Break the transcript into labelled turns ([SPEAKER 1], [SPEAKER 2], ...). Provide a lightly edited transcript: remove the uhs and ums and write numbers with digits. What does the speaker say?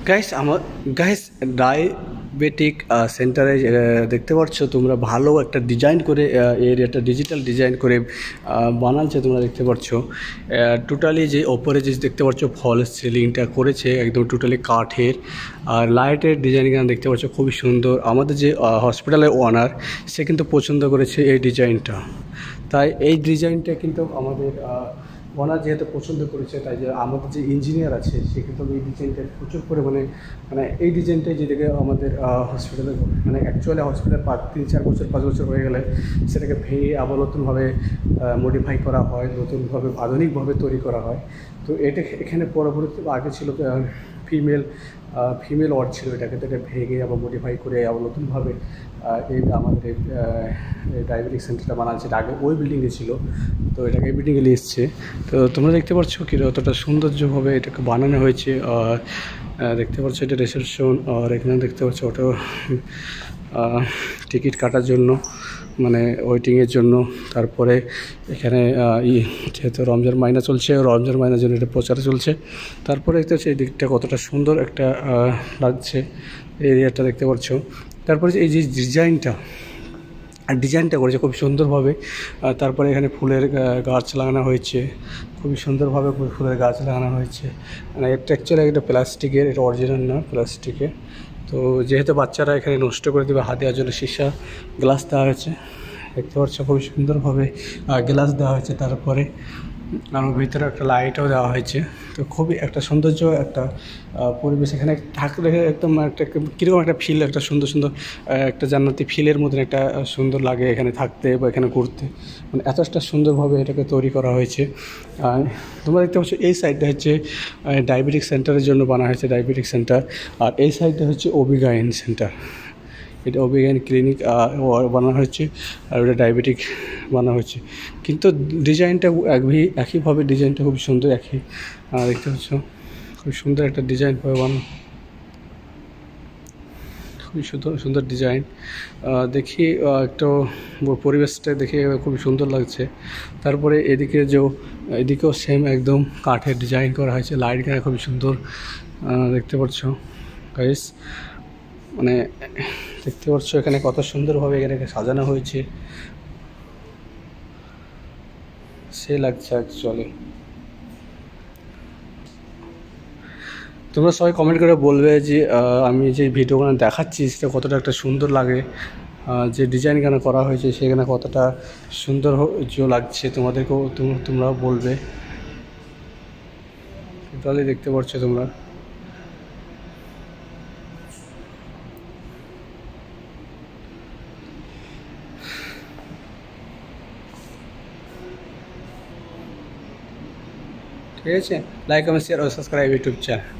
[SPEAKER 1] Guys diabetic সেন্টারে দেখতে পাচ্ছ তোমরা ভালো একটা ডিজাইন করে এরিয়াটা ডিজিটাল ডিজাইন করে বানাচ্ছে তোমরা দেখতে পাচ্ছ। টোটালি যে ওপরে যে দেখতে পাচ্ছ ফল সিলিংটা করেছে একদম টোটালি কাঠের, আর লাইটের ডিজাইন দেখতে পাচ্ছ খুবই সুন্দর। আমাদের যে হসপিটালের ওনার সে কিন্তু পছন্দ করেছে এই ডিজাইনটা, তাই এই ডিজাইনটা কিন্তু আমাদের ওনার যেহেতু পছন্দ করেছে, তাই যে আমাদের যে ইঞ্জিনিয়ার আছে সে কিন্তু এই ডিজাইনটা প্রচুর পরিমাণে এই ডিজাইনটাই যেটাকে আমাদের হসপিটালে অ্যাকচুয়ালি হসপিটাল 3-4 বছর 5 বছর হয়ে গেলে সেটাকে ভেঙে আবার নতুনভাবে মডিফাই করা হয়, নতুনভাবে আধুনিকভাবে তৈরি করা হয়। তো এটা এখানে পরবর্তী আগে ছিল ফিমেল ওয়ার্ড ছিল, এটাকে ভেঙে আবার মডিফাই করে আবার নতুনভাবে এই আমাদের এই ডায়াবেটিক সেন্টারটা বানাচ্ছে। এটা আগে ওই বিল্ডিংয়ে ছিল, তো এটাকে এই বিল্ডিংয়ে নিয়ে এসছে। তো তোমরা দেখতে পাচ্ছ কি অতটা সৌন্দর্যভাবে এটাকে বানানো হয়েছে। দেখতে পাচ্ছ এটা রিসেপশন, আর এখানে দেখতে পাচ্ছ ওটা টিকিট কাটার জন্য ওয়েটিংয়ের জন্য। তারপরে এখানে যেহেতু রমজান মাইনা চলছে, রমজান মাইনার জন্য এটা প্রচার চলছে। তারপরে দেখতে পাচ্ছি এই দিকটা কতটা সুন্দর একটা লাগছে এরিয়াটা দেখতে পাচ্ছ। তারপরে এই যে ডিজাইনটা করেছে খুব সুন্দরভাবে। তারপরে এখানে ফুলের গাছ লাগানো হয়েছে, খুবই সুন্দরভাবে ফুলের গাছ লাগানো হয়েছে। এটা অ্যাকচুয়ালি একটা প্লাস্টিকের, এটা অরিজিনাল না, প্লাস্টিকের। তো যেহেতু বাচ্চারা এখানে নষ্ট করে দেবে, হাত দেওয়ার জন্য সীসা গ্লাস দেওয়া হয়েছে দেখতে পাচ্ছ, খুবই সুন্দরভাবে গ্লাস দেওয়া হয়েছে। তারপরে আমার ভিতরে একটা লাইটও দেওয়া হয়েছে। তো খুবই একটা সৌন্দর্য একটা পরিবেশ এখানে থাকলে একদম একটা কীরকম একটা ফিল, একটা সুন্দর একটা জান্নাতি ফিলের মতন একটা সুন্দর লাগে এখানে থাকতে বা এখানে ঘুরতে। এতটা সুন্দরভাবে এটাকে তৈরি করা হয়েছে। তোমরা দেখতে পাচ্ছ এই সাইডটা হচ্ছে ডায়াবেটিক সেন্টারের জন্য বানা হয়েছে, ডায়াবেটিক সেন্টার। আর এই সাইডটা হচ্ছে ওবিগাইন সেন্টার, এটা ওবিগাইন ক্লিনিক বানানো হয়েছে, আর ওটা ডায়াবেটিক বানানো হয়েছে। কিন্তু ডিজাইনটা একইভাবে ডিজাইনটা খুব সুন্দর, দেখতে পাচ্ছ খুব সুন্দর একটা ডিজাইন পাবে বানানো, খুবই সুন্দর ডিজাইন। দেখি একটু পরিবেশটা দেখে খুবই সুন্দর লাগছে। তারপরে এদিকেও সেম একদম কাঠের ডিজাইন করা হয়েছে, লাইট গায়ে খুবই সুন্দর দেখতে পাচ্ছ গাইস। দেখতে পাচ্ছ এখানে কত সুন্দরভাবে এখানে সাজানো হয়েছে, সে লাগছে অ্যাকচুয়ালি। তোমরা সবাই কমেন্ট করে বলবে যে আমি যে ভিডিওগুলো দেখাচ্ছি সেটা কতটা একটা সুন্দর লাগে, যে ডিজাইন কেন করা হয়েছে সেখানে কতটা সৌন্দর্য লাগছে তোমাদেরকেও তোমরাও বলবে। তাহলে দেখতে পাচ্ছ তোমরা ঠিক আছে। লাইক, কমেন্ট, শেয়ার और सब्सक्राइब यूट्यूब चैनल।